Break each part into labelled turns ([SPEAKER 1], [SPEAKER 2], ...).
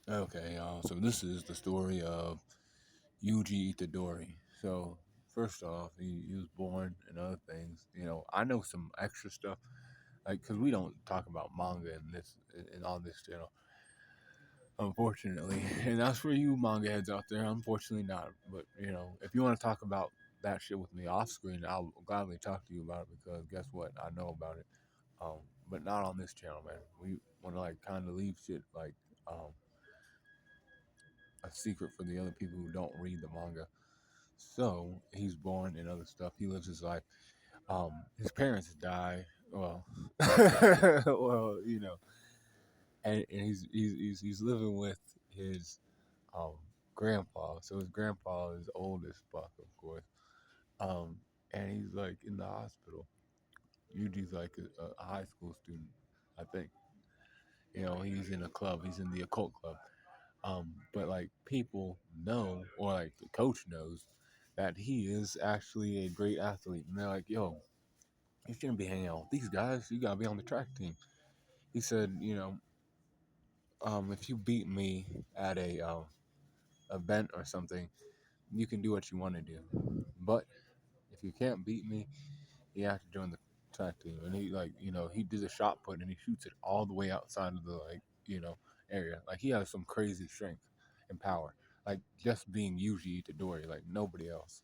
[SPEAKER 1] Okay, so this is the story of Yuji Itadori. So first off, he was born and other things. I know some extra stuff, like because we don't talk about manga in this in on this channel, unfortunately. And that's for you manga heads out there. Unfortunately, not. But if you want to talk about that shit with me off screen, I'll gladly talk to you about it because guess what? I know about it. Um, but not on this channel, man. We want to like kind of leave shit like um a secret for the other people who don't read the manga. So he's born and other stuff. He lives his life. His parents die. Well, well, and he's living with his um grandpa. So his grandpa is old as fuck, of course. Um, and he's like in the hospital. Yuji's like a high school student, I think. He's in a club. He's in the occult club. But like people know, or like the coach knows, that he is actually a great athlete, and they're like, "Yo, you shouldn't be hanging out with these guys. You gotta be on the track team." He said, if you beat me at a event or something, you can do what you want to do. But if you can't beat me, you have to join the track team. And he like, he did a shot put and he shoots it all the way outside of the area. Like he has some crazy strength and power. Like just being Yuji Itadori, like nobody else.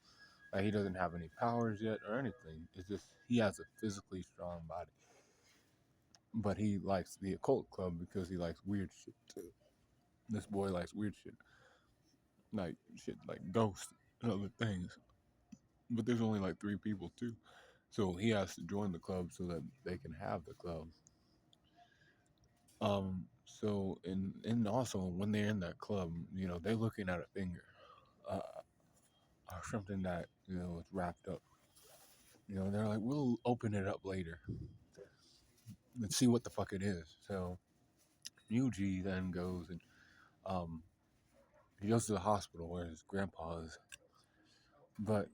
[SPEAKER 1] Like he doesn't have any powers yet or anything. It's just he has a physically strong body. But he likes the occult club because he likes weird shit too. This boy likes weird shit. Like shit like ghosts and other things. But there's only like three people too. So he has to join the club so that they can have the club. So and also when they're in that club, they're looking at a finger, uh, or something that is wrapped up. They're like, we'll open it up later and see what the fuck it is. So Yuji then goes and um he goes to the hospital where his grandpa is, but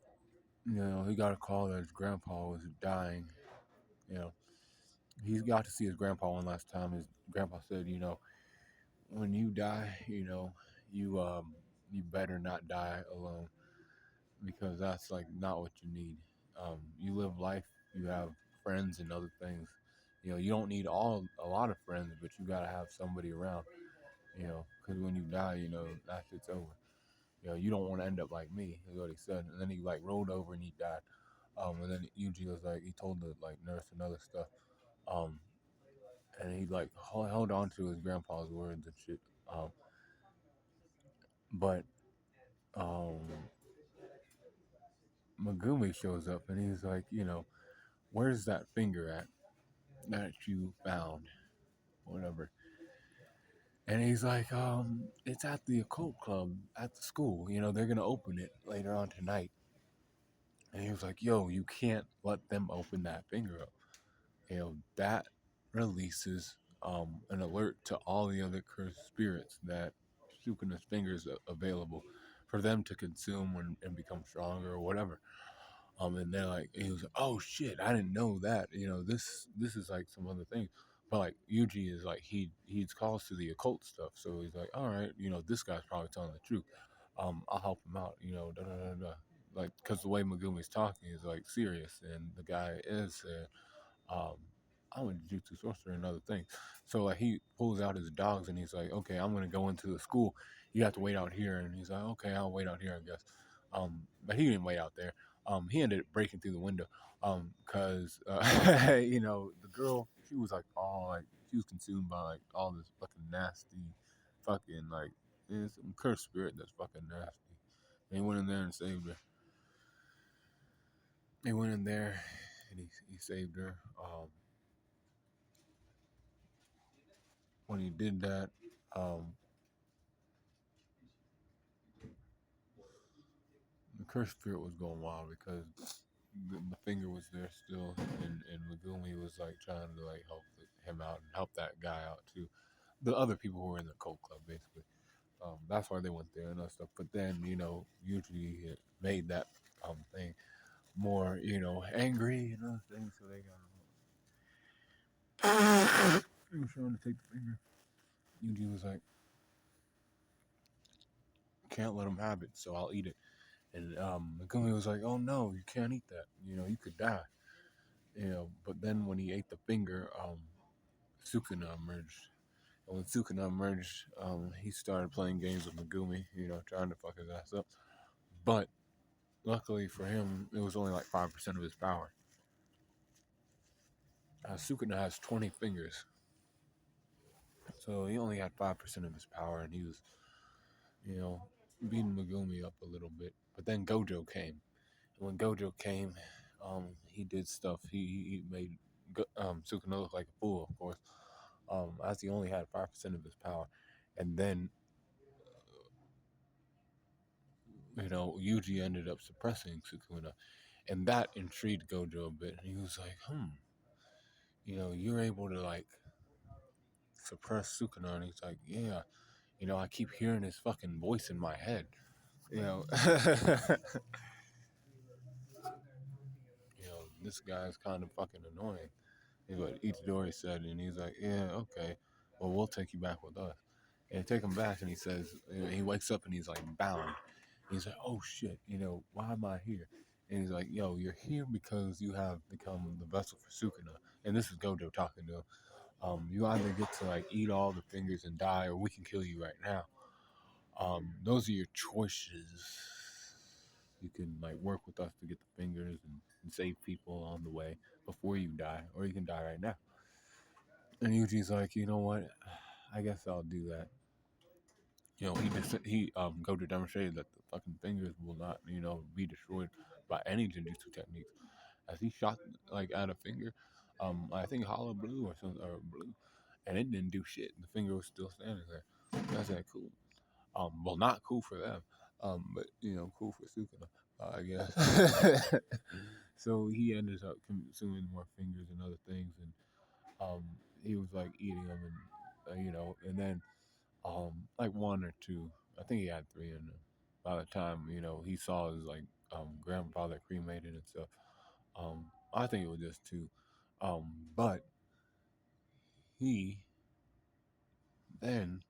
[SPEAKER 1] he got a call that his grandpa was dying. You know, he's got to see his grandpa one last time. His grandpa said, when you die, you better not die alone because that's like not what you need. You live life, you have friends and other things. You don't need a lot of friends, but you gotta have somebody around. Because when you die, that shit's over. You don't want to end up like me, is what he said. And then he like rolled over and he died. And then Yuji was like, he told the like nurse and other stuff. Um, and he like held on to his grandpa's words and shit. But um, Megumi shows up and he's like, where's that finger at that you found, whatever. And he's like, it's at the occult club at the school. They're gonna open it later on tonight. And he was like, yo, you can't let them open that finger up. That releases an alert to all the other cursed spirits that Sukuna's fingers available for them to consume and become stronger or whatever. And they're like, he was like, oh shit, I didn't know that. This is like some other thing. But like Yuji is like he's calls to the occult stuff, so he's like, all right, this guy's probably telling the truth. I'll help him out. Da da da da. Like, cause the way Megumi's talking is like serious, and the guy is um, I'm a jujutsu sorcerer and other things. So like he pulls out his dogs and he's like, okay, I'm gonna go into the school. You have to wait out here. And he's like, okay, I'll wait out here, I guess. But he didn't wait out there. He ended up breaking through the window. Cause the girl, she was like all like she was consumed by like all this fucking nasty, fucking like it's some cursed spirit that's fucking nasty. And he went in there and saved her. He went in there and he saved her. When he did that, um, the cursed spirit was going wild because the finger was there still, and Megumi was like trying to like help him out and help that guy out too. The other people who were in the cult club, basically. That's why they went there and other stuff. But then, usually it made that thing more, angry and other things. So they got. He was trying to take the finger. Yuji was like, can't let him have it, so I'll eat it. And Megumi was like, oh no, you can't eat that. You could die. But then when he ate the finger, Sukuna emerged. And when Sukuna emerged, he started playing games with Megumi, trying to fuck his ass up. But luckily for him, it was only like 5% of his power. Sukuna has 20 fingers, so he only had 5% of his power, and he was, you know, beating Megumi up a little bit. But then Gojo came, and when Gojo came, he did stuff. He made Sukuna look like a fool, of course, as he only had 5% of his power, and then Yuji ended up suppressing Sukuna, and that intrigued Gojo a bit. And he was like, you're able to like suppress Sukuna, and he's like, yeah, I keep hearing his fucking voice in my head, you know. This guy's kind of fucking annoying, is what Itadori said, and he's like, yeah, okay, well, we'll take you back with us. And take him back, and he says, he wakes up and he's like bound. He's like, oh shit, why am I here? And he's like, yo, you're here because you have become the vessel for Sukuna. And this is Gojo talking to him. You either get to like eat all the fingers and die, or we can kill you right now. Those are your choices. You can like work with us to get the fingers and save people on the way before you die, or you can die right now. And Yuji's like, you know what? I guess I'll do that. He Gojo demonstrated that the fucking fingers will not, be destroyed by any Jujutsu techniques. As he shot like at a finger, I think hollow blue or something or blue, and it didn't do shit. The finger was still standing there. I said, cool. Well, not cool for them, but cool for Sukuna, I guess. So he ended up consuming more fingers and other things, and he was like eating them, and and then like one or two. I think he had three in them. By the time he saw his like grandfather cremated and stuff, I think it was just two. But he then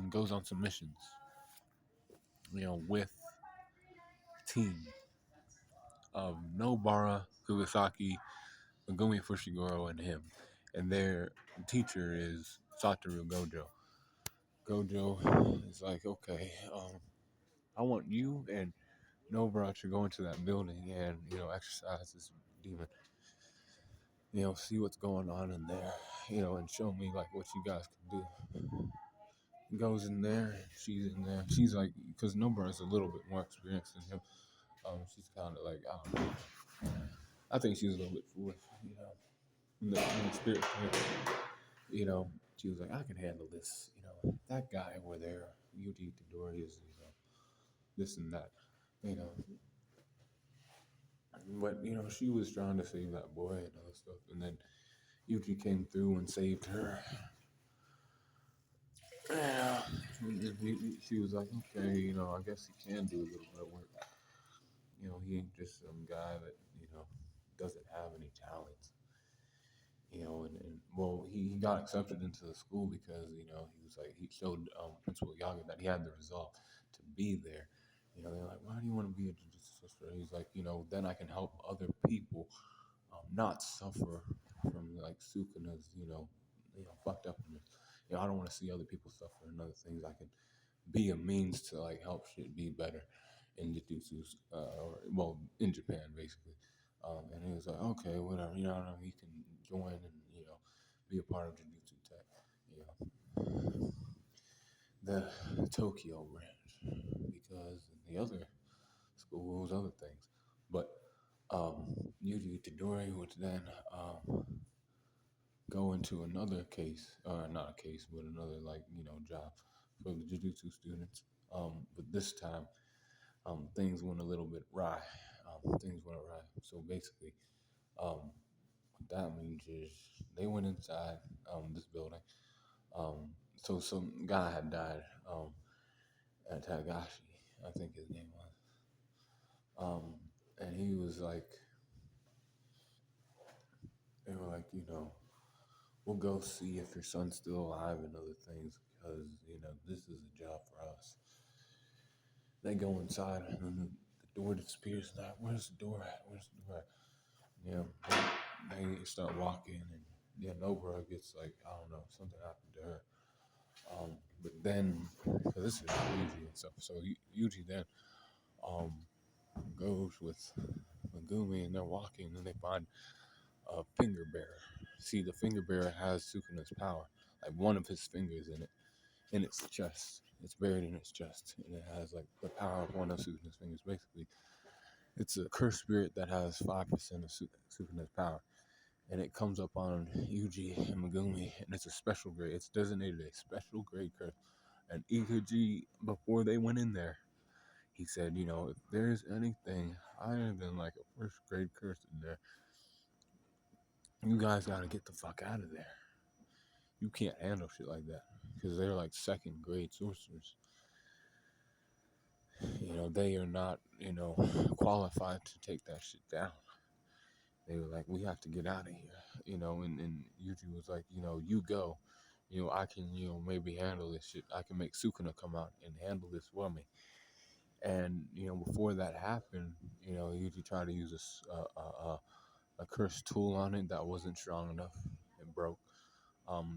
[SPEAKER 1] goes on some missions, with team of Nobara, Kugasaki, Megumi Fushiguro, and him. And their teacher is Satoru Gojo. Gojo is like, okay, I want you and Nobara to go into that building and, exercise this demon. See what's going on in there, and show me like what you guys can do. He goes in there, she's in there. She's like, because Nobara's a little bit more experienced than him. She's kind of like, I don't know. I think she's a little bit foolish, in the spirit. She was like, I can handle this. That guy over there, Yuji Itadori, is, this and that. You know, but she was trying to save that boy and other stuff, and then Yuji came through and saved her. Yeah, she was like, okay, I guess he can do a little bit of work. He ain't just some guy that doesn't have any talents. And well, he got accepted into the school because he was like he showed Principal Yaga that he had the resolve to be there. They're like, why do you want to be a jiu-jitsu sister? He's like, then I can help other people not suffer from like Sukuna's fucked upness. I don't want to see other people suffer and other things. I can be a means to like help shit be better in jiu-jitsu, or well, in Japan basically. And he was like, okay, whatever, he can join and be a part of jiu-jitsu tech, the Tokyo branch, because in the other schools, other things. But Yuji Itadori would then go into another case, or not a case, but another like job for the jiu-jitsu students. But this time, things went a little bit awry. So basically, what that means is they went inside this building. So some guy had died. At Tagashi, I think his name was. And he was like, they were like, we'll go see if your son's still alive and other things because, this is a job for us. They go inside, and then the door disappears. And like, where's the door at? Where's the door at? You know, they start walking, and yeah, Nobara gets like, I don't know, something happened to her. But then, so this is Yuji and stuff. So Yuji then um goes with Megumi, and they're walking, and they find a finger bearer. See, the finger bearer has Sukuna's power, like one of his fingers in its chest. It's buried in its chest, and it has like the power of one of Sukuna's fingers. Basically, it's a cursed spirit that has 5% of Sukuna's power, and it comes up on Yuji and Megumi, and it's a special grade. It's designated a special grade curse. And Ikuji, before they went in there, he said, you know, if there's anything higher than like a first grade curse in there, you guys gotta get the fuck out of there. You can't handle shit like that because they're like second grade sorcerers. You know, they are not, you know, qualified to take that shit down. They were like, we have to get out of here, you know, and Yuji was like, you know, you go, you know, I can, you know, maybe handle this shit. I can make Sukuna come out and handle this for me. And, you know, before that happened, you know, Yuji tried to use a cursed tool on it that wasn't strong enough. It broke.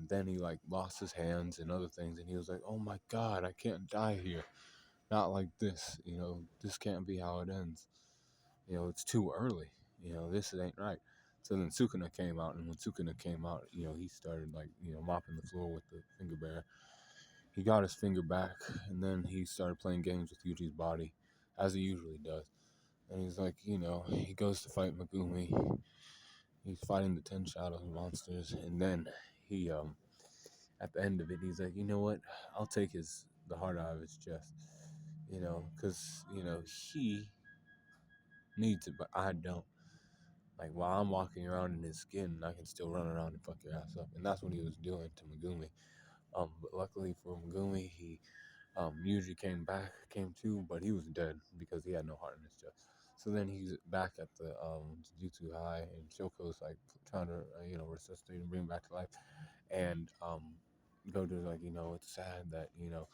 [SPEAKER 1] Then he like lost his hands and other things, and he was like, "Oh my God, I can't die here. Not like this. You know, this can't be how it ends. You know, it's too early. You know, this ain't right." So then Sukuna came out, and when Sukuna came out, you know, he started like, you know, mopping the floor with the finger bear. He got his finger back, and then he started playing games with Yuji's body, as he usually does. And he's like, you know, he goes to fight Megumi. He's fighting the 10 Shadows monsters, and then he at the end of it, he's like, you know what? I'll take the heart out of his chest, you know, because you know he needs it, but I don't. Like while I'm walking around in his skin, I can still run around and fuck your ass up, and that's what he was doing to Megumi. But luckily for Megumi, he Yuji came to, but he was dead because he had no heart in his chest. So then he's back at the Jujutsu High, and Shoko's like trying to you know, resuscitate and bring him back to life. And Gojo's like, you know, it's sad that, you know,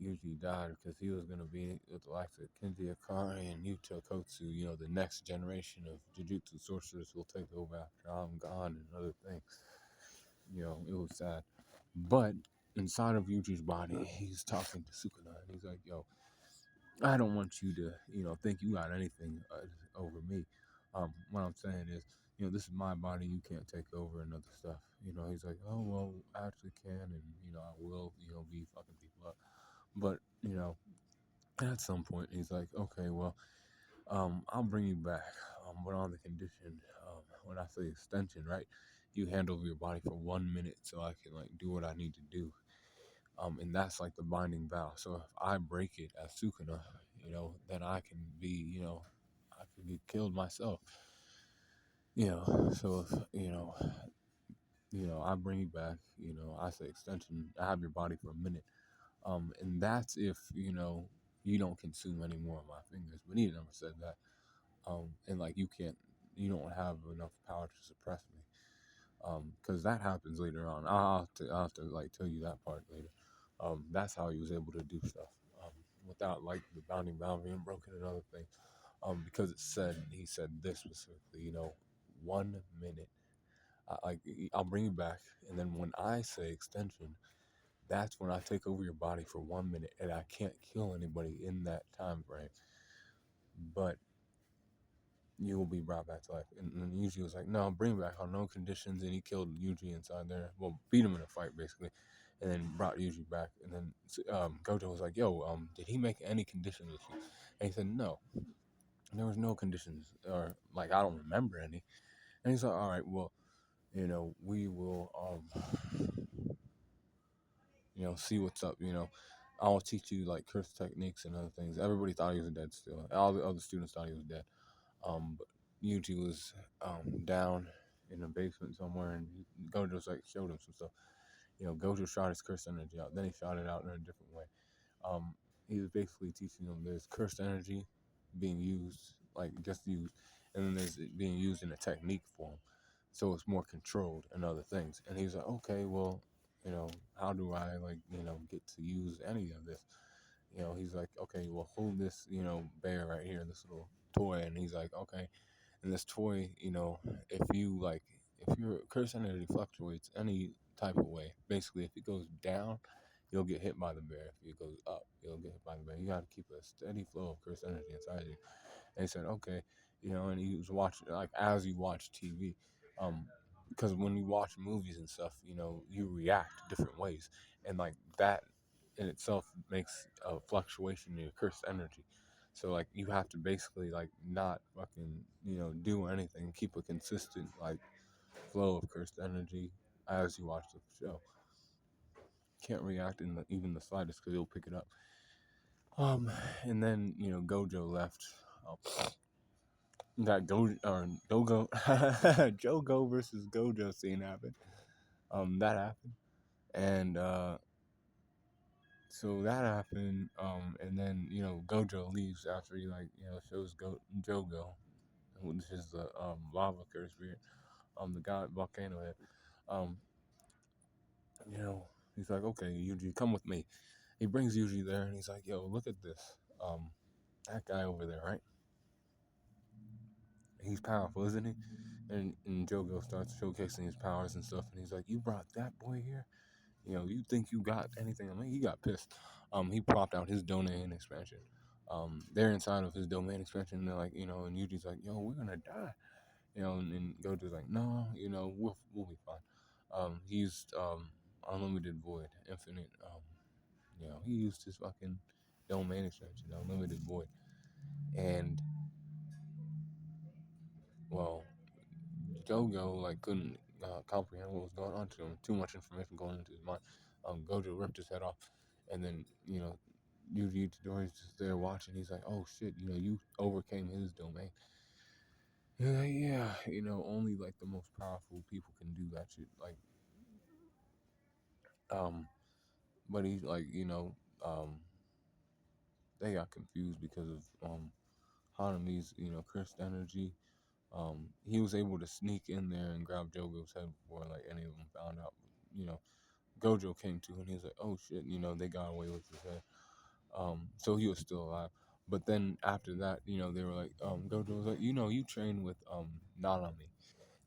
[SPEAKER 1] Yuji died because he was gonna be with the likes of Kenji Akari and Yuta Kotsu, you know, the next generation of Jujutsu sorcerers will take over after I'm gone and other things. You know, it was sad. But inside of Yuji's body, he's talking to Sukuna, and he's like, yo, I don't want you to, you know, think you got anything over me. What I'm saying is, you know, this is my body. You can't take over and other stuff. You know, he's like, oh well, I actually can, and you know, I will, you know, be fucking people up. But you know, at some point, he's like, okay, well, I'll bring you back, but on the condition, when I say extension, right? You hand over your body for 1 minute so I can like do what I need to do. And that's like the binding vow. So if I break it as Sukuna, you know, then I can be, you know, I can get killed myself. You know, so if I bring you back, you know, I say extension, I have your body for a minute. And that's if, you know, you don't consume any more of my fingers. But he never said that. And like you don't have enough power to suppress me. Because that happens later on. I'll have to like tell you that part later. That's how he was able to do stuff without like the bounding bound being broken and other things. Because he said this specifically, you know, 1 minute. I'll bring you back, and then when I say extension, that's when I take over your body for 1 minute, and I can't kill anybody in that time frame. But you will be brought back to life. And Yuji was like, no, bring me back on no conditions. And he killed Yuji inside there. Well, beat him in a fight, basically. And then brought Yuji back. And then Gojo was like, yo, did he make any conditions with you? And he said, no. There was no conditions. Or, like, I don't remember any. And he's like, all right, well, you know, we will, you know, see what's up, you know. I'll teach you, like, curse techniques and other things. Everybody thought he was dead still. All the other students thought he was dead. But Yuji was down in a basement somewhere, and Gojo's like showed him some stuff. You know, Gojo shot his cursed energy out. Then he shot it out in a different way. Um, he was basically teaching them there's cursed energy being used, like just used, and then there's it being used in a technique form, so it's more controlled and other things. And he's like, okay, well, you know, how do I like, you know, get to use any of this? He's like, okay, well, hold this, bear right here, this little toy, and he's like, okay, and this toy, if you like, if your curse energy fluctuates any type of way, basically, if it goes down, you'll get hit by the bear. If it goes up, you'll get hit by the bear. You got to keep a steady flow of curse energy inside you. And he said, okay, and he was watching, like, as you watch TV, um, because when you watch movies and stuff, you react different ways, and like that in itself makes a fluctuation in your cursed energy. So like you have to basically like not fucking do anything, keep a consistent like flow of cursed energy as you watch the show. Can't react in even the slightest because you'll pick it up. And then Gojo left. Um, that Go or Gogo Jogo versus Gojo scene happened. That happened, and so that happened. And then Gojo leaves after he like shows Jogo, which is the lava curse spirit, the god volcano head. Um, you know, he's like, okay, Yuji, come with me. He brings Yuji there, and he's like, yo, look at this. That guy over there, right? He's powerful, isn't he? And Jogo starts showcasing his powers and stuff, and he's like, you brought that boy here? You think you got anything? I mean, he got pissed. He propped out his domain expansion. They're inside of his domain expansion. And they're like, and Yuji's like, yo, we're gonna die. And Gojo's like, no, we'll be fine. He used unlimited void, infinite. He used his fucking domain expansion, unlimited void, and well, Jogo like couldn't comprehend what was going on to him. Too much information going into his mind. Gojo ripped his head off, and then Yuji Itadori's just there watching. He's like, "Oh shit, you overcame his domain." He's like, yeah, only like the most powerful people can do that shit. Like, um, but he's like, they got confused because of Hanami's cursed energy. He was able to sneak in there and grab Jogo's head before like any of them found out. You know, Gojo came to and he was like, "Oh shit!" They got away with his head. So he was still alive. But then after that, they were like, Gojo was like, you train with Nanami.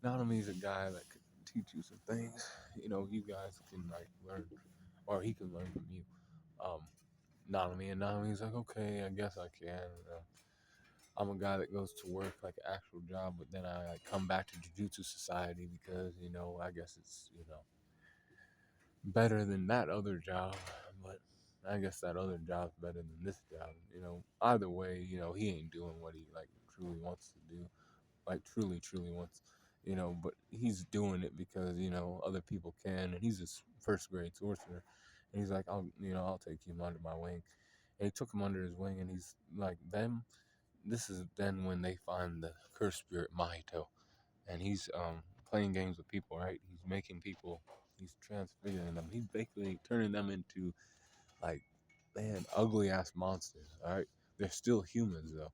[SPEAKER 1] Nanami's a guy that could teach you some things. You guys can like learn, or he can learn from you. Um, Nanami and Nanami's like, okay, I guess I can. I'm a guy that goes to work like an actual job, but then I like come back to Jujutsu Society because I guess it's better than that other job, but I guess that other job's better than this job. Either way, he ain't doing what he like truly wants to do, like truly wants, but he's doing it because other people can, and he's a first grade sorcerer, and he's like, I'll take him under my wing, and he took him under his wing, and he's like them. This is then when they find the cursed spirit Mahito, and he's playing games with people, right? He's making people, he's transfiguring them. He's basically turning them into like, man, ugly ass monsters. All right, they're still humans though.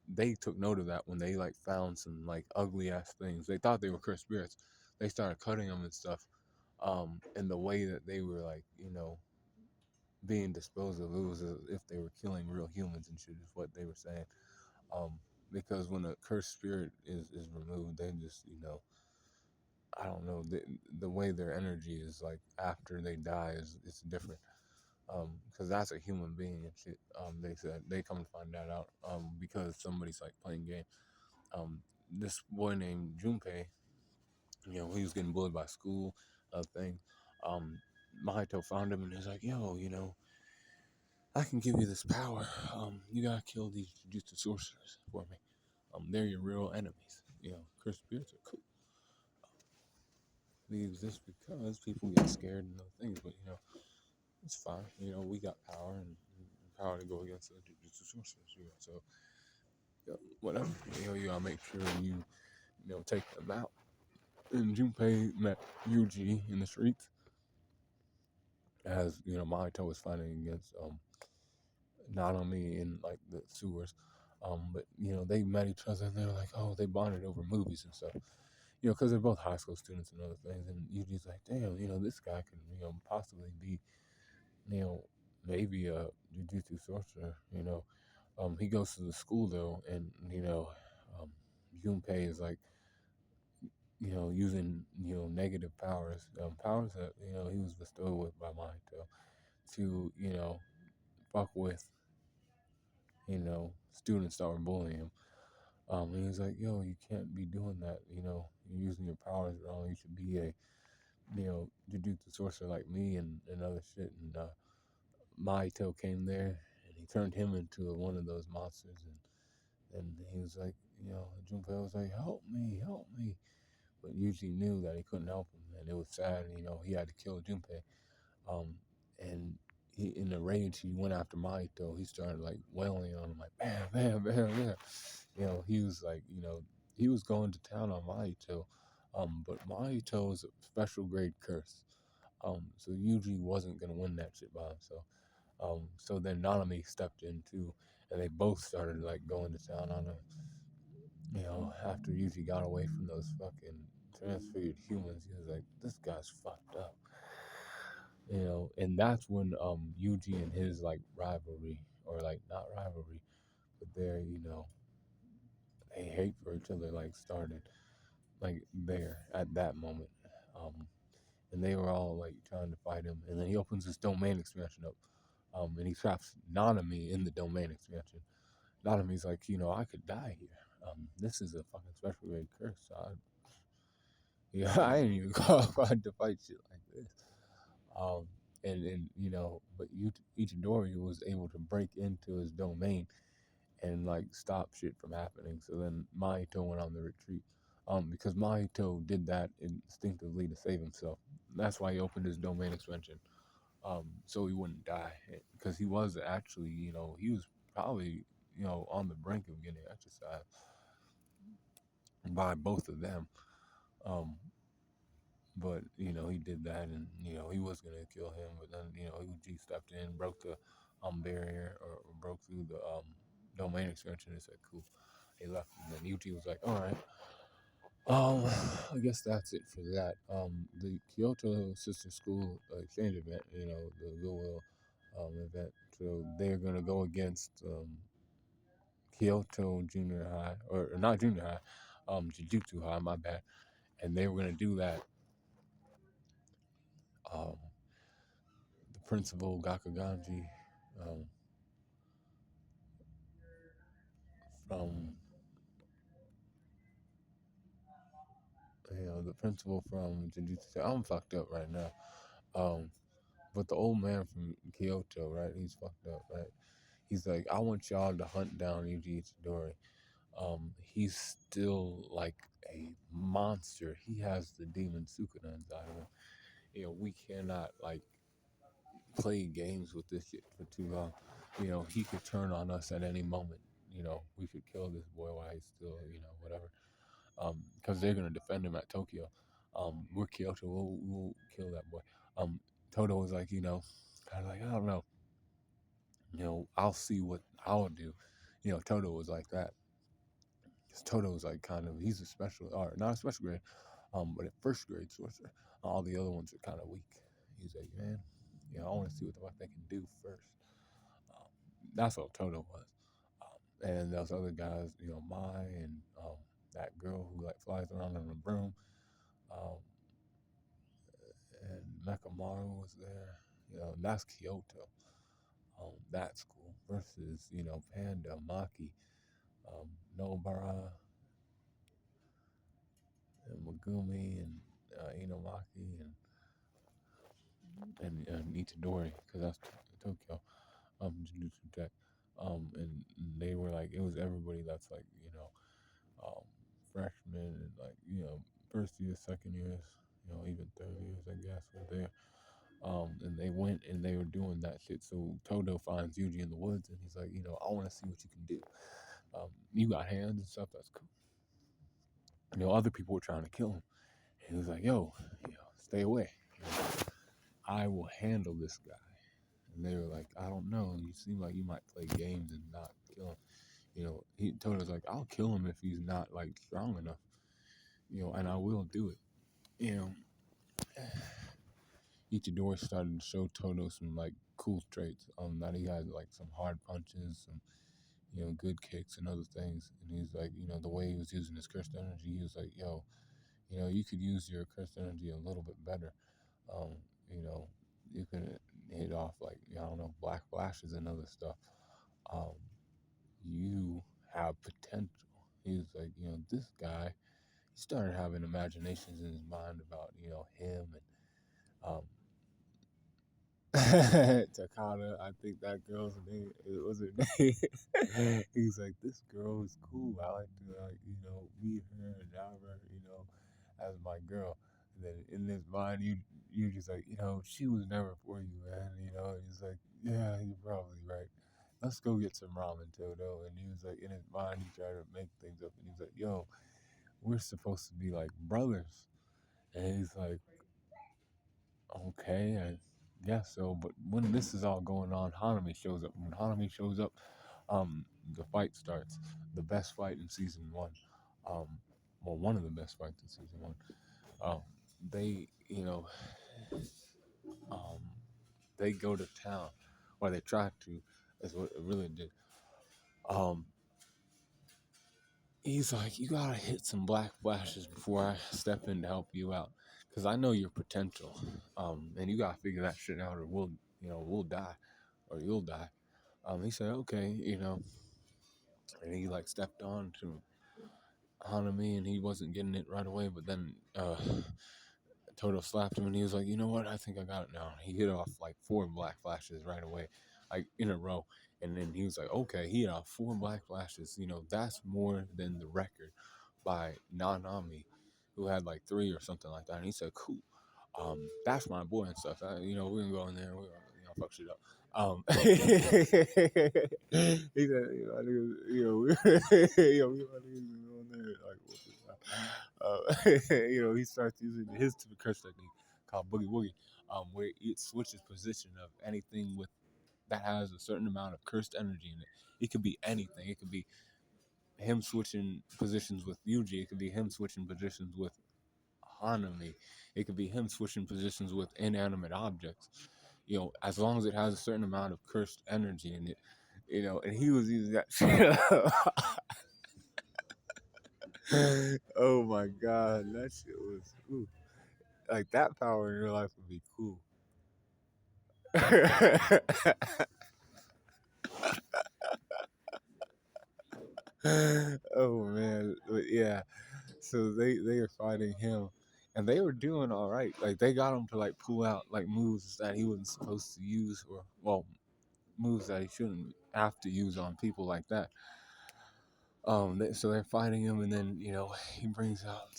[SPEAKER 1] They took note of that when they like found some like ugly ass things. They thought they were cursed spirits. They started cutting them and stuff. And the way that they were like, being disposed of, it was as if they were killing real humans and shit. Is what they were saying. Um, because when a cursed spirit is removed, they just I don't know, the way their energy is like after they die is it's different. Because that's a human being and shit. They said they come to find that out. Because somebody's like playing game. This boy named Junpei, he was getting bullied by school, thing. Um, Mahito found him and he's like, yo, I can give you this power. You gotta kill these Jujutsu sorcerers for me. They're your real enemies. Cursed spirits are cool. They exist because people get scared and those things, but it's fine. We got power and power to go against the Jujutsu sorcerers. So whatever. You gotta make sure you take them out. And Junpei met Yuji in the streets as Mahito was fighting against Nanami in like the sewers. But they met each other and they were like, oh, they bonded over movies and stuff. Because they're both high school students and other things. And Yuji's like, damn, this guy can, possibly be, you know, maybe a jujutsu sorcerer. He goes to the school though, and um, Junpei is like using negative powers, powers that he was bestowed with by Mahito to fuck with students that were bullying him. And he's like, yo, you can't be doing that. You're using your powers wrong. You should be a jujutsu sorcerer like me and other shit. And Mahito came there and he turned him into one of those monsters. And he was like, Junpei was like, help me. But Yuji knew that he couldn't help him, and it was sad. He had to kill Junpei. Um, and he, in a rage, he went after Mahito. He started like wailing on him, like bam, bam, bam, bam. He was like, he was going to town on Mahito. But Mahito's a special grade curse. So Yuji wasn't gonna win that shit by himself. So then Nanami stepped in too, and they both started like going to town on him. After Yuji got away from those fucking transfigured humans, he was like, this guy's fucked up. And that's when Yuji and his like rivalry, or like not rivalry, but their, they hate for each other like started like there at that moment. And they were all like trying to fight him, and then he opens his domain expansion up. And he traps Nanami in the domain expansion. Nanami's like, I could die here. This is a fucking special grade curse. I ain't even qualified to fight shit like this. But Itadori was able to break into his domain and like stop shit from happening. So then Mahito went on the retreat. Because Mahito did that instinctively to save himself. That's why he opened his domain expansion. So he wouldn't die. Because he was actually, he was probably, on the brink of getting exercised by both of them. But he did that, and he was gonna kill him. But then Uji stepped in, broke the barrier, or broke through the domain expansion, and said, "Cool." He left, and then Uji was like, "All right, I guess that's it for that." The Kyoto Sister School exchange event, the Goodwill event. So they're gonna go against Kyoto Junior High, or not Junior High, Jujutsu High. My bad. And they were gonna do that. Um, the principal Gakuganji, um, from the principal from Jujutsu. I'm fucked up right now. But the old man from Kyoto, right? He's fucked up, right? He's like, I want y'all to hunt down Yuji Itadori. He's still like a monster. He has the demon Sukuna inside of him. We cannot like play games with this shit for too long. He could turn on us at any moment. We should kill this boy while he's still, whatever. Because they're gonna defend him at Tokyo. We're Kyoto. We'll kill that boy. Toto was like, kind of like, I don't know. I'll see what I'll do. Toto was like that. Because Toto was like kind of, he's a special, or not a special grade, but a first grade sorcerer. All the other ones are kind of weak. He's like, man, I want to see what the fuck they can do first. Um, that's what Toto was. And those other guys, Mai and that girl who like flies around on a broom, um, and Mekamaru was there. That's Kyoto. That's cool. Versus, Panda, Maki, Nobara, and Megumi, and Inomaki, and Itadori, because that's Tokyo, Jujutsu Tech. And they were like, it was everybody that's like, freshmen and like, first year, second years, even third years, I guess, were there. And they went and they were doing that shit. So Todo finds Yuji in the woods and he's like, I want to see what you can do. You got hands and stuff, that's cool. Other people were trying to kill him. And he was like, yo, stay away. I will handle this guy. And they were like, I don't know. You seem like you might play games and not kill him. He told us like, I'll kill him if he's not like strong enough. And I will do it. Ichidori started to show Todo some like cool traits. That he had like some hard punches, some good kicks and other things. And he's like, the way he was using his cursed energy, he was like, yo, you could use your cursed energy a little bit better. Um, you know, you can hit off like I don't know black flashes and other stuff. Um, you have potential. He was like, this guy. He started having imaginations in his mind about him and Takada. I think that girl's name. It was her name. He's like, this girl is cool. I like to meet her and have her as my girl. And then in his mind, you just like she was never for you, man. He's like, yeah, you're probably right. Let's go get some ramen, Toto. And he was like, in his mind, he tried to make things up, and he's like, yo, we're supposed to be like brothers. And he's like, okay, I guess so. But when this is all going on, Hanami shows up. When Hanami shows up, the fight starts. The best fight in season one. Um, well, one of the best fights in season one. Um, they, um, they go to town, or they try to. Is what it really did. Um, he's like, you gotta hit some black flashes before I step in to help you out, because I know your potential. And you gotta figure that shit out, or we'll die, or you'll die. He said, okay, and he like stepped on to Hanami, and he wasn't getting it right away, but then Toto slapped him, and he was like, you know what? I think I got it now. He hit off like 4 black flashes right away, like in a row. And then he was like, okay, he hit off 4 black flashes. That's more than the record by Nanami, who had like 3 or something like that. And he said, cool. That's my boy and stuff. We're gonna go in there and we're gonna fuck shit up. He said, I niggas, we my niggas go in there like what the he starts using his curse technique called boogie woogie, where it switches position of anything with that has a certain amount of cursed energy in it. It could be anything. It could be him switching positions with Yuji. It could be him switching positions with Hanami. It could be him switching positions with inanimate objects. As long as it has a certain amount of cursed energy in it. And he was using that shit. Oh my god, that shit was ooh. Like that power in your life would be cool. Oh man, but yeah. So they are fighting him, and they were doing all right. Like they got him to like pull out like moves that he wasn't supposed to use, or well, moves that he shouldn't have to use on people like that. So they're fighting him, and then he brings out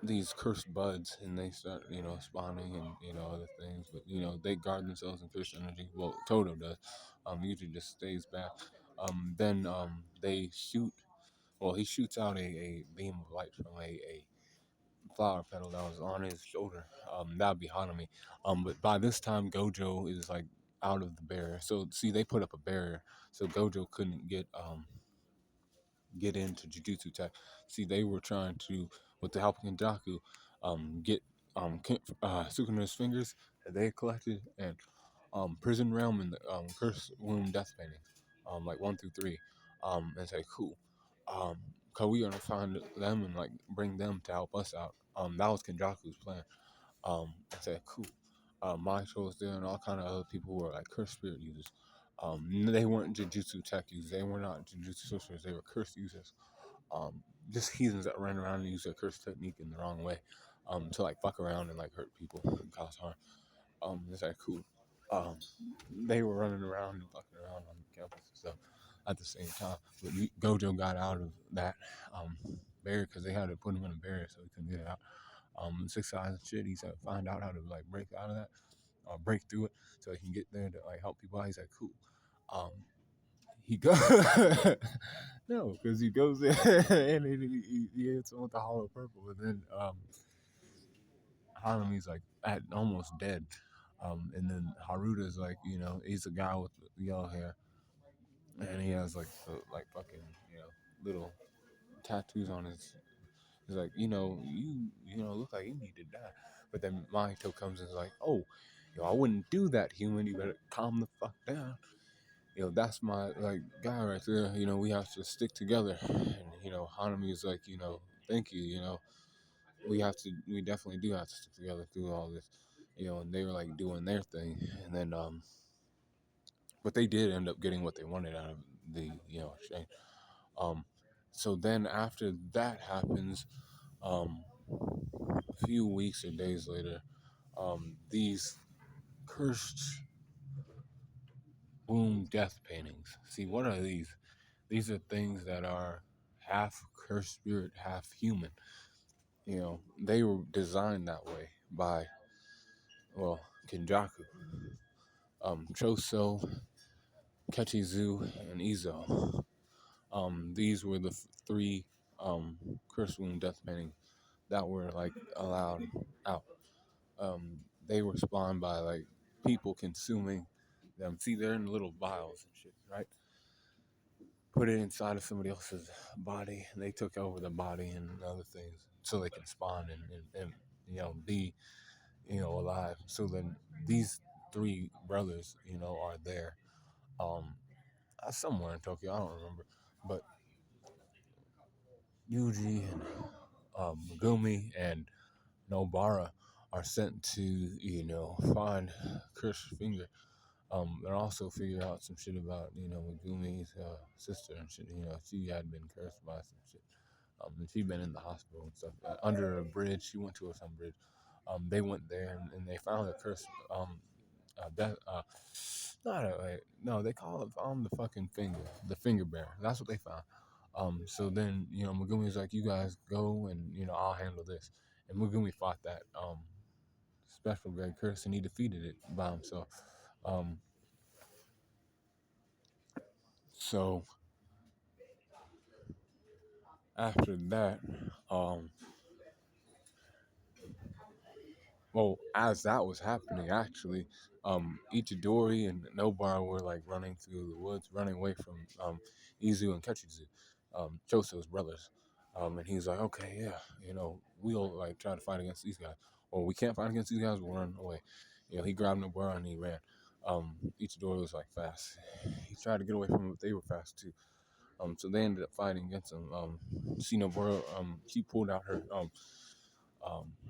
[SPEAKER 1] these cursed buds, and they start spawning and other things, but they guard themselves in cursed energy. Well, Toto does. Usually just stays back. Then they shoot. Well, he shoots out a beam of light from a flower petal that was on his shoulder. That would be Hanami. But by this time, Gojo is like out of the barrier. So see, they put up a barrier, so Gojo couldn't get into Jujutsu Tech. See, they were trying to, with the help of Kenjaku, get Sukuna's fingers that they collected, and Prison Realm and the Curse Womb Death Painting, like 1 through 3, and say, cool. Cause we gonna find them and like bring them to help us out. That was Kenjaku's plan. I said, cool. Maestro was there and all kind of other people who were like cursed spirit users. They weren't Jujutsu tech users. They were not Jujutsu sorcerers. They were cursed users. Just heathens that ran around and used their curse technique in the wrong way. To like fuck around and like hurt people and cause harm. It's like cool. Um, they were running around and fucking around on campus and stuff at the same time. But Gojo got out of that barrier because they had to put him in a barrier so he couldn't get out. 6 eyes and shit. He said find out how to like break out of that, or break through it, so he can get there to like help people out. He's like, cool. Um, he goes no, because he goes in and he hits him with the hollow purple, and then Hanami's like almost dead. And then Haruto's like, he's a guy with yellow hair, and he has like fucking little tattoos on his He's like, look like you need to die. But then Mahito comes and is like, oh, I wouldn't do that, human. You better calm the fuck down. That's my like guy right there. We have to stick together. And Hanami is like, thank you. We definitely do have to stick together through all this. And they were like doing their thing, and then but they did end up getting what they wanted out of the exchange. Um, so then after that happens, a few weeks or days later, these cursed womb death paintings. See, what are these? These are things that are half cursed spirit, half human. They were designed that way by, well, Kenjaku, Choso, Kechizu, and Izo. These were the three cursed womb death paintings that were like allowed out. They were spawned by like people consuming them. See, they're in little vials and shit, right? Put it inside of somebody else's body, and they took over the body and other things so they can spawn and be alive. So then these three brothers are there, um somewhere in Tokyo, I don't remember, but Yuji and Megumi and Nobara are sent to find Chris Finger. And also figure out some shit about Megumi's sister and shit. She had been cursed by some shit. And she'd been in the hospital and stuff. Under a bridge, she went to some bridge. They went there and they found a curse. That not a wait, no, they call it found the fucking finger, the finger bearer. That's what they found. So then Megumi's like, you guys go and I'll handle this. And Megumi fought that special grade curse and he defeated it by himself. Um, so after that, um, well, as that was happening, actually, Itadori and Nobara were like running through the woods, running away from Izu and Kechizu, Choso's brothers. And he's like, okay, yeah, we'll like try to fight against these guys, or we can't fight against these guys. We'll run away. He grabbed Nobara and he ran. Itadori was like fast. He tried to get away from them, but they were fast too. So they ended up fighting against him. Nobara, she pulled out her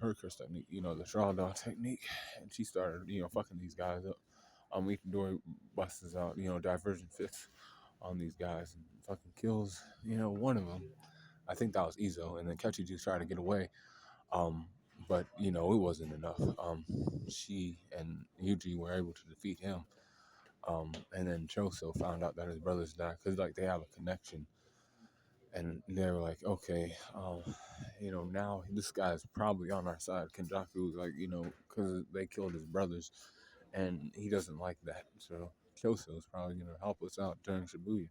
[SPEAKER 1] curse technique, the straw dog technique, and she started, fucking these guys up. Itadori busts out, divergent fifth on these guys and fucking kills, one of them. I think that was Izo, and then Kechi just tried to get away, but it wasn't enough. She and Yuji were able to defeat him, and then Choso found out that his brothers died because like they have a connection, and they were like, okay, now this guy's probably on our side. Kenjaku was like, because they killed his brothers, and he doesn't like that. So Choso is probably gonna help us out during Shibuya.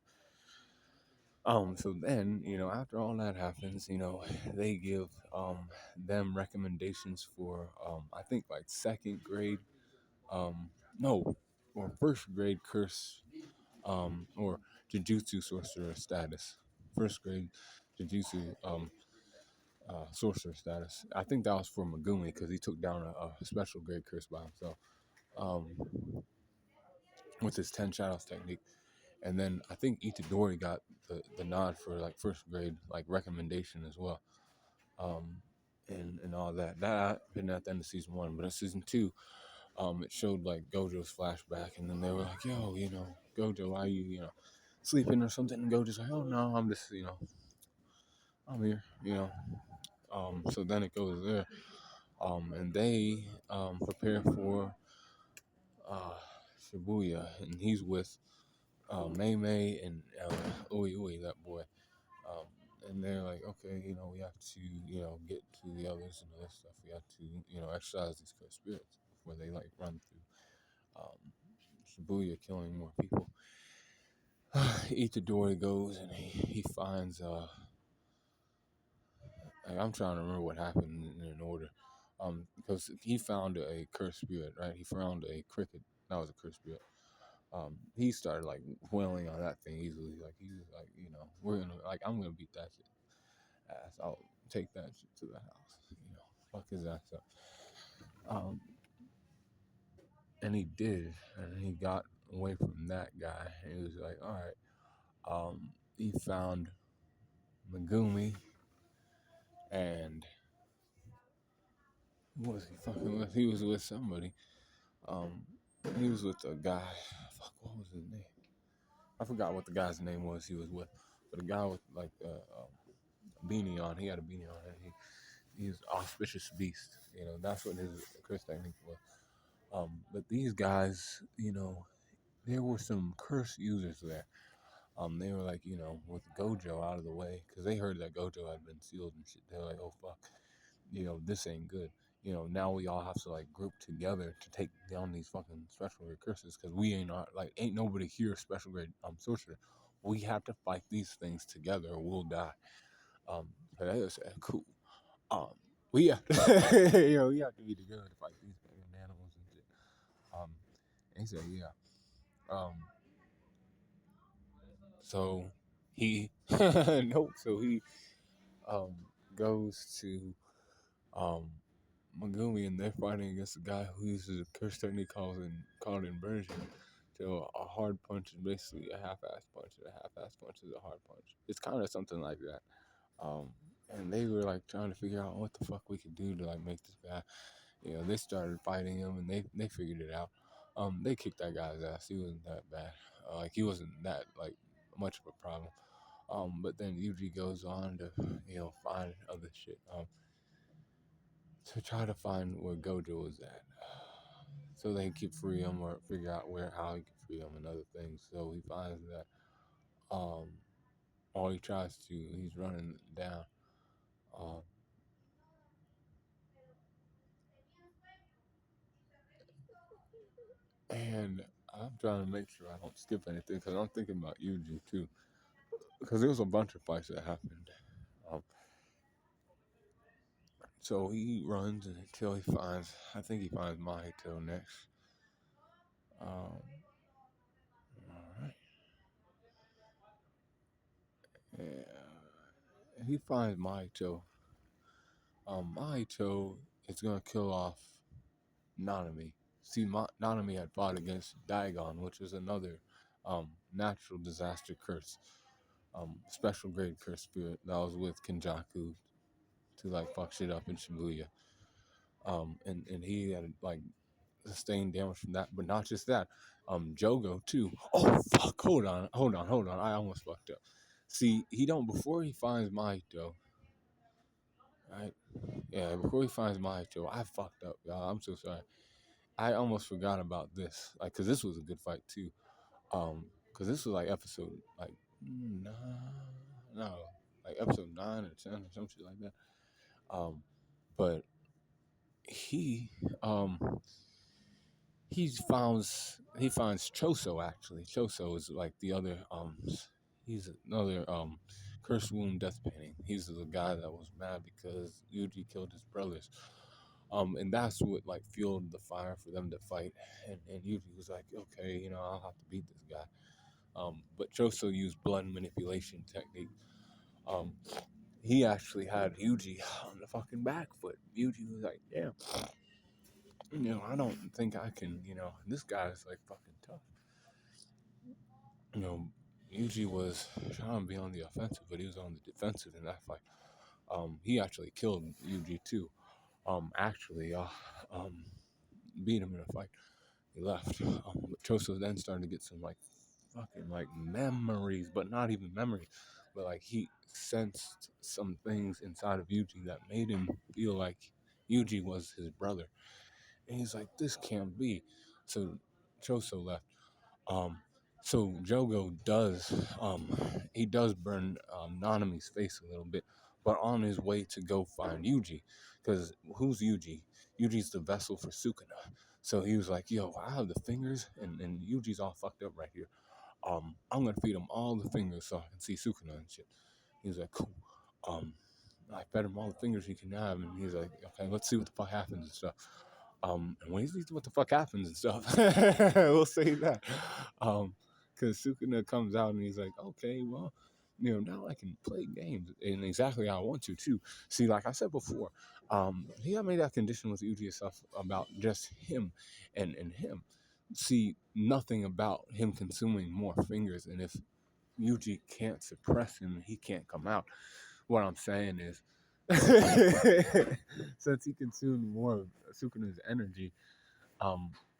[SPEAKER 1] So then, after all that happens, they give them recommendations for I think like second grade, no, or first grade curse, or Jujutsu sorcerer status. First grade Jujutsu sorcerer status. I think that was for Megumi because he took down a special grade curse by himself, um, with his 10 shadows technique. And then I think Itadori got the nod for like first grade like recommendation as well, um, and all that. That happened at the end of season one, but in season two, it showed like Gojo's flashback, and then they were like, "Yo, Gojo, why are you sleeping or something?" And Gojo's like, "Oh no, I'm just I'm here, So then it goes there, and they prepare for uh, Shibuya, and he's with Mei Mei and Ui Ui, that boy. Um, and they're like, okay, we have to, get to the others and other stuff. We have to, exercise these cursed spirits before they like run through Shibuya, killing more people. Itadori goes and he finds I'm trying to remember what happened in order. Because he found a cursed spirit, right? He found a cricket. That was a cursed spirit. He started like wailing on that thing easily. Like he was like, we're gonna like I'm gonna beat that shit ass out. take that shit to the house. Fuck his ass up. Um, and he did, and he got away from that guy. And he was like, all right. He found Megumi, and who was he fucking with? He was with somebody. Um, he was with a guy. Fuck, what was his name? I forgot what the guy's name was he was with. But a guy with like a beanie on. He had a beanie on, and he was auspicious beast. That's what his curse technique was. But these guys, there were some curse users there. They were like, with Gojo out of the way, because they heard that Gojo had been sealed and shit. They're like, oh fuck, this ain't good. Now we all have to like group together to take down these fucking special grade curses, because we ain't nobody here special grade sorcerer. We have to fight these things together or we'll die. So they was cool. Um, we have to, we have to be together to fight these fucking animals and shit. And he said, yeah. Um, so he, nope. So he um, goes to Megumi, and they're fighting against a guy who uses a curse technique called inversion. So a hard punch is basically a half-ass punch, and a half-ass punch is a hard punch. It's kind of something like that. And they were like trying to figure out what the fuck we could do to like make this guy. They started fighting him, and they figured it out. They kicked that guy's ass. He wasn't that bad. He wasn't that like much of a problem. But then Yuji goes on to find other shit. To try to find where Gojo was at, so they could free him or figure out how he could free him and other things. So he finds that all he tries to, he's running down. Um, and I'm trying to make sure I don't skip anything, because I'm thinking about Yuji too, because there was a bunch of fights that happened. So he runs until he finds, I think he finds Mahito next. All right. Yeah. He finds Mahito. Mahito is going to kill off Nanami. See, Nanami had fought against Daigon, which is another natural disaster curse. Special grade curse spirit that was with Kenjaku to like fuck shit up in Shibuya. And he had like sustained damage from that, but not just that. Jogo too. Oh fuck! Hold on. I almost fucked up. See, he don't before he finds Mahito. Right? Yeah, before he finds Mahito, I fucked up, y'all. I'm so sorry. I almost forgot about this, like, cause this was a good fight too. Cause this was like episode like nine, no, like episode 9 or 10 or some shit like that. But he he finds Choso actually. Choso is like the other he's another curse wound death painting. He's the guy that was mad because Yuji killed his brothers. And that's what like fueled the fire for them to fight. And Yuji was like, okay, I'll have to beat this guy. But Choso used blood manipulation technique. Um, he actually had Yuji on the fucking back foot. Yuji was like, yeah, I don't think I can, this guy's like fucking tough. Yuji was trying to be on the offensive, but he was on the defensive in that fight. He actually killed Yuji too. Beat him in a fight. He left. But Choso then started to get some like fucking like memories, but not even memories. But like he sensed some things inside of Yuji that made him feel like Yuji was his brother. And he's like, this can't be. So Choso left. So Jogo does he does burn Nanami's face a little bit, but on his way to go find Yuji, because who's Yuji? Yuji's the vessel for Sukuna. So he was like, yo, I have the fingers, and Yuji's all fucked up right here. I'm gonna feed him all the fingers so I can see Sukuna and shit. He was like, cool. I fed him all the fingers he can have, and he's like, okay, let's see what the fuck happens and stuff. And when he sees what the fuck happens and stuff, we'll say that. Because Sukuna comes out and he's like, okay, well, now I can play games and exactly how I want to too. See, like I said before, he had made that condition with Yuji stuff about just him and him. See, nothing about him consuming more fingers, and if Yuji can't suppress him, he can't come out. What I'm saying is, since he consumed more of Sukuna's energy,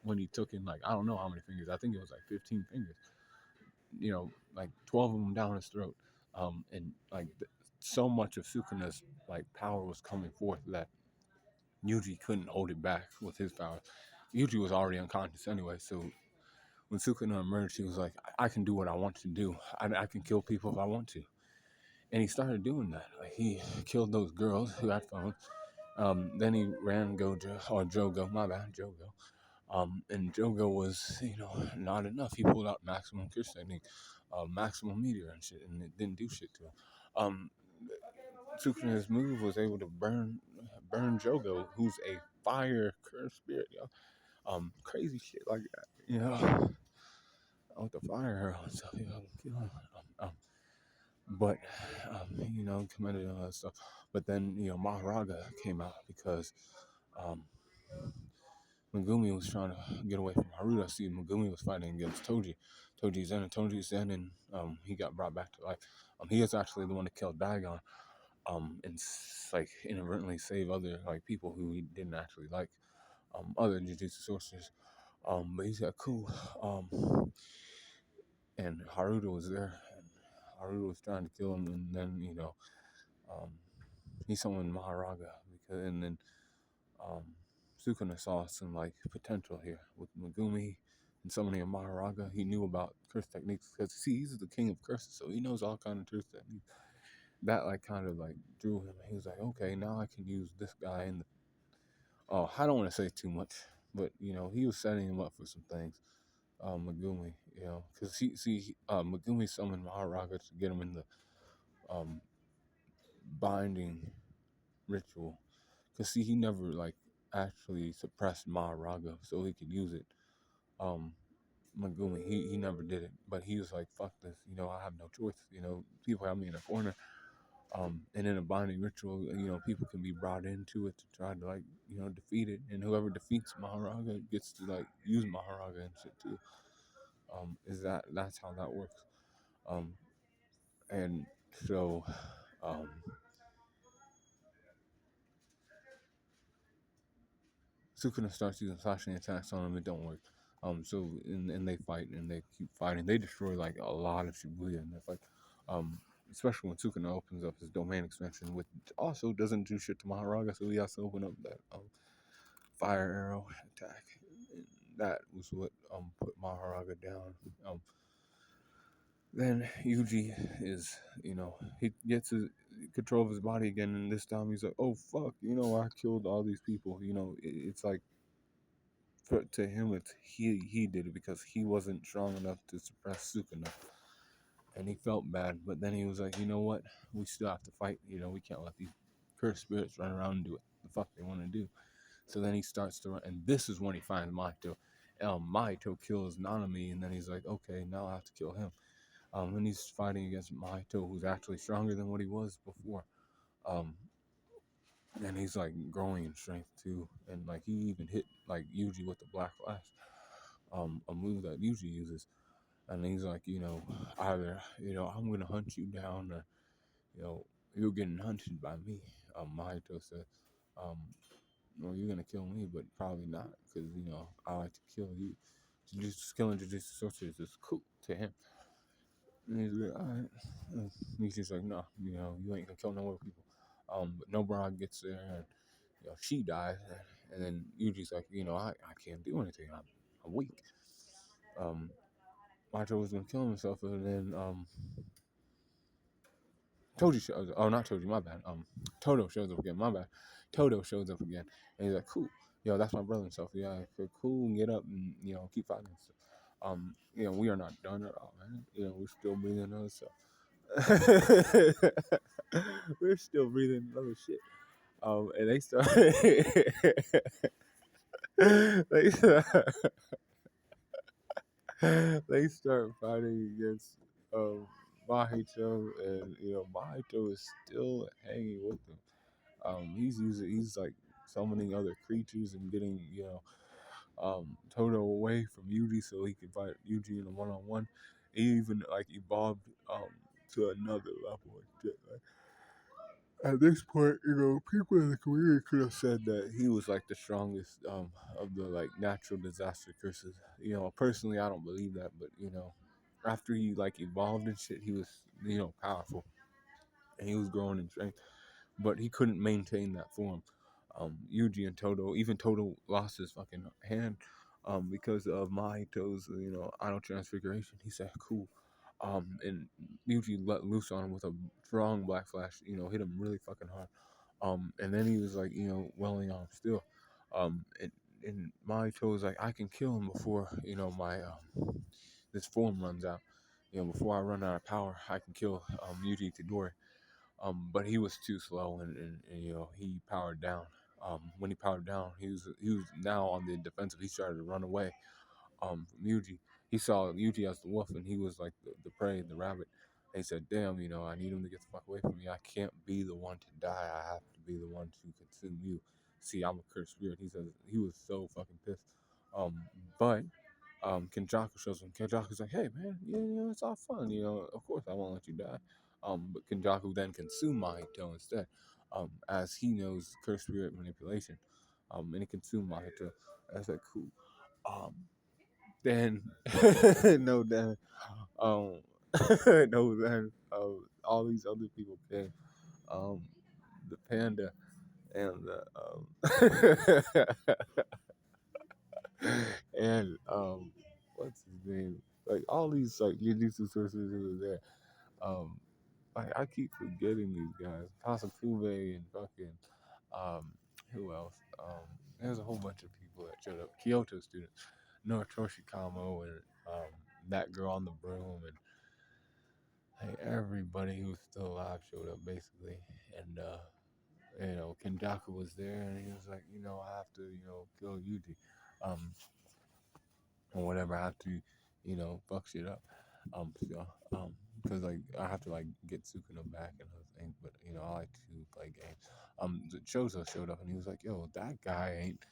[SPEAKER 1] when he took in like I don't know how many fingers, I think it was like 15 fingers, like 12 of them down his throat, and like so much of Sukuna's like power was coming forth that Yuji couldn't hold it back with his power. Yuji was already unconscious anyway, so when Sukuna emerged, he was like, I can do what I want to do. I can kill people if I want to. And he started doing that. Like he killed those girls who had phones. Then he ran Jogo, my bad, Jogo. And Jogo was, not enough. He pulled out maximum curse technique, maximum meteor and shit, and it didn't do shit to him. Sukuna's move was able to burn Jogo, who's a fire curse spirit, yo. Crazy shit like that, with the fire arrow and stuff, kill him. But committed all that stuff. But then Maharaga came out because Megumi was trying to get away from Haruta. See, Megumi was fighting against Toji Zen, and he got brought back to life. He is actually the one that killed Daigon, and like inadvertently save other like people who he didn't actually like, other Jujutsu sorcerers. But he's got cool. And Haruta was there, and Haruta was trying to kill him, and then um, he summoned Maharaga and then um, Sukuna saw some like potential here with Megumi and summoning a Maharaga. He knew about curse techniques because he's the king of curses, so he knows all kind of curse techniques. That like kind of like drew him. He was like, okay, now I can use this guy in the. Oh, I don't want to say too much, but he was setting him up for some things. Megumi, because Megumi summoned Maharaga to get him in the um, binding ritual. Because see, he never like actually suppressed Maharaga so he could use it. Megumi, he never did it, but he was like, "Fuck this," I have no choice. People have me in a corner. And in a binding ritual, people can be brought into it to try to like, defeat it, and whoever defeats Maharaga gets to like use Maharaga and shit too. That's how that works. And so, Sukuna starts using slashing attacks on him. It don't work. And they fight and they keep fighting. They destroy like a lot of Shibuya in that fight. Especially when Sukuna opens up his domain expansion, which also doesn't do shit to Maharaga, so he has to open up that fire arrow attack. And that was what put Maharaga down. Then Yuji is, he gets control of his body again, and this time he's like, oh fuck, I killed all these people. It's like, to him, it's he did it because he wasn't strong enough to suppress Sukuna, and he felt bad. But then he was like, you know what, we still have to fight. We can't let these cursed spirits run around and do what the fuck they want to do. So then he starts to run, and this is when he finds Mahito. Mahito kills Nanami, and then he's like, okay, now I have to kill him. And he's fighting against Mahito, who's actually stronger than what he was before. And he's like growing in strength too, and like he even hit like Yuji with the Black Flash, a move that Yuji uses. And he's like, either I'm gonna hunt you down, or you're getting hunted by me. Mahito said, well, you're gonna kill me, but probably not, because I like to kill you. Just killing Jujutsu sorcerers is cool to him. And he's like, all right. And he's just like, no, you ain't gonna kill no more people. But Nobara gets there, and she dies, and then Yuji's like, I can't do anything. I'm weak. Mahito was gonna kill himself, and then Toji shows up. Oh, not Toji, my bad. Todo shows up again, my bad. Todo shows up again, and he's like, cool. That's my brother and stuff. Yeah, cool, get up and, keep fighting and stuff. We are not done at all, man. We're still breathing other stuff. We're still breathing other shit. And they start, they start, they start fighting against Mahito, and Mahito is still hanging with him. He's like summoning other creatures and getting Toto away from Yuji so he can fight Yuji in a one-on-one. He even like evolved to another level and shit. Like, at this point, people in the community could have said that he was like the strongest of the like natural disaster curses. Personally, I don't believe that, but after he like evolved and shit, he was powerful and he was growing in strength, but he couldn't maintain that form. Yuji and Toto, even Toto lost his fucking hand because of Mahito's auto transfiguration. He said, "Cool." And Yuji let loose on him with a strong black flash. Hit him really fucking hard. And then he was like, welling on him still. And Mahito was like, "I can kill him before my this form runs out. Before I run out of power, I can kill Yuji Kidori." But he was too slow, and he powered down. When he powered down, he was now on the defensive. He started to run away. From Yuji, he saw Yuji as the wolf, and he was like the prey, the rabbit. And he said, "Damn, I need him to get the fuck away from me. I can't be the one to die. I have to be the one to consume you. See, I'm a cursed spirit." He says he was so fucking pissed. But Kenjaku shows him. Kenjaku's like, "Hey man, it's all fun. Of course I won't let you die." But Kenjaku then consumed Mahito instead, as he knows curse spirit manipulation. And he consumed Mahito. I said, "Cool." Um, then no, then um, no, then all these other people came. Um, the panda and the and what's his name? Like all these like Jujutsu sources who were there. Um, like I keep forgetting these guys. Kasakube and fucking who else? There's a whole bunch of people that showed up. Kyoto students, Noritoshi Kamo and that girl on the broom and like everybody who's still alive showed up basically. And Kenjaku was there and he was like, I have to, kill Yuji. Um, or whatever. I have to, fuck shit up. Because like I have to like get Sukuna back and other things. But I like to play games. The Chozo showed up and he was like, "Yo, that guy ain't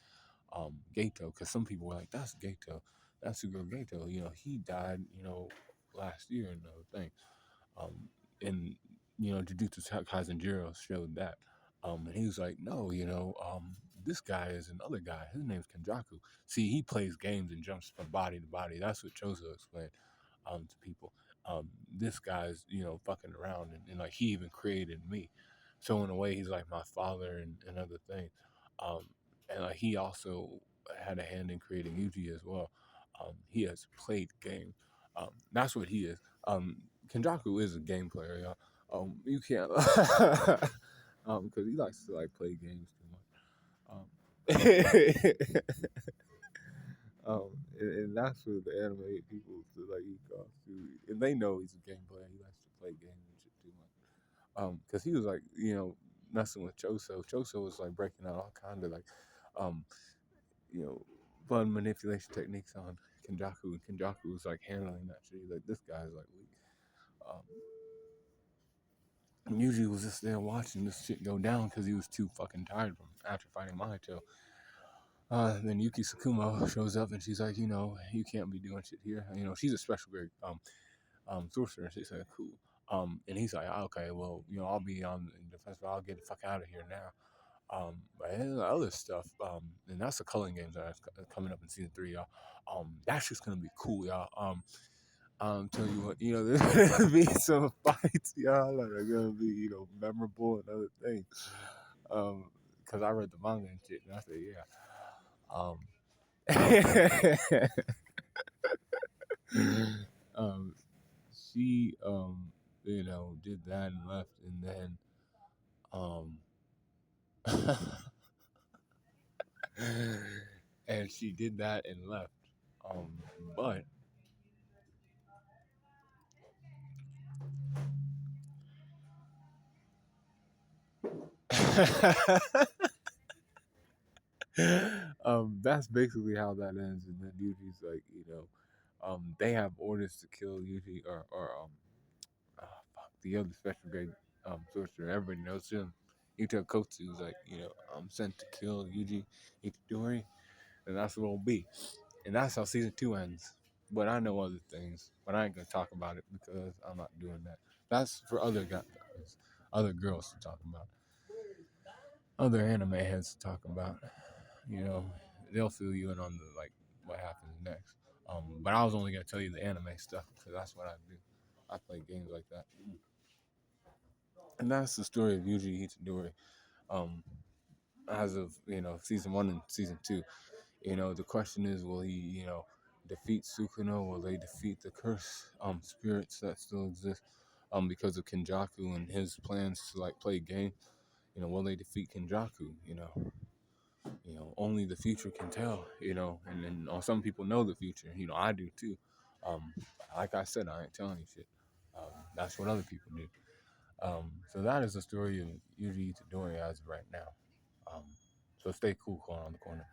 [SPEAKER 1] Gato." Because some people were like, "That's Gato, that's Suguro Gato." He died, last year and other thing. And Jujutsu Kaisen Jiro showed that. And he was like, "No, this guy is another guy. His name's Kenjaku. See, he plays games and jumps from body to body." That's what Chozo explained to people. This guy's, fucking around and like he even created me. So in a way, he's like my father and other things. Um, and like he also had a hand in creating Yuji as well. He has played games. That's what he is. Kenjaku is a game player, y'all. You can't, because he likes to like play games too much. And that's what the anime people to like he calls too, and they know he's a game player. He likes to play games and shit too much. Because he was like, messing with Choso. Choso was like breaking out all kind of like, um, you know, fun manipulation techniques on Kenjaku, and Kenjaku was like handling that shit. He's like, this guy's like weak. And Yuji was just there watching this shit go down because he was too fucking tired from after fighting Mahito. Then Yuki Tsukumo shows up and she's like, you can't be doing shit here. She's a special grade sorcerer. And she said, "Cool." And he's like, "Okay, well, I'll be on the defense, but I'll get the fuck out of here now." But then the other stuff, and that's the culling games that are coming up in season 3, y'all. That's just gonna be cool, y'all. Tell you what, there's gonna be some fights, y'all, that are gonna be, memorable and other things. Because I read the manga and shit, and I said, yeah. She, did that and left, and then, and she did that and left. But that's basically how that ends. And then Yuji's like, they have orders to kill Yuji, or the other special grade sorcerer. Everybody knows him. Itakotu's like, I'm sent to kill Yuji Itadori, and that's what it'll be. And that's how season 2 ends. But I know other things, but I ain't gonna talk about it because I'm not doing that. That's for other guys, other girls to talk about, other anime heads to talk about. You know, they'll fill you in on the like what happens next. But I was only gonna tell you the anime stuff because that's what I do. I play games like that, and that's the story of Yuji Itadori. Um, as of season 1 and season 2. The question is, will he defeat Sukuna? Will they defeat the curse spirits that still exist because of Kenjaku and his plans to like play game? Will they defeat Kenjaku? Only the future can tell. And some people know the future. I do too. Um, like I said, I ain't telling you shit. That's what other people do. So that is the story of Yuji Itadori as of right now. So stay cool, going on the corner.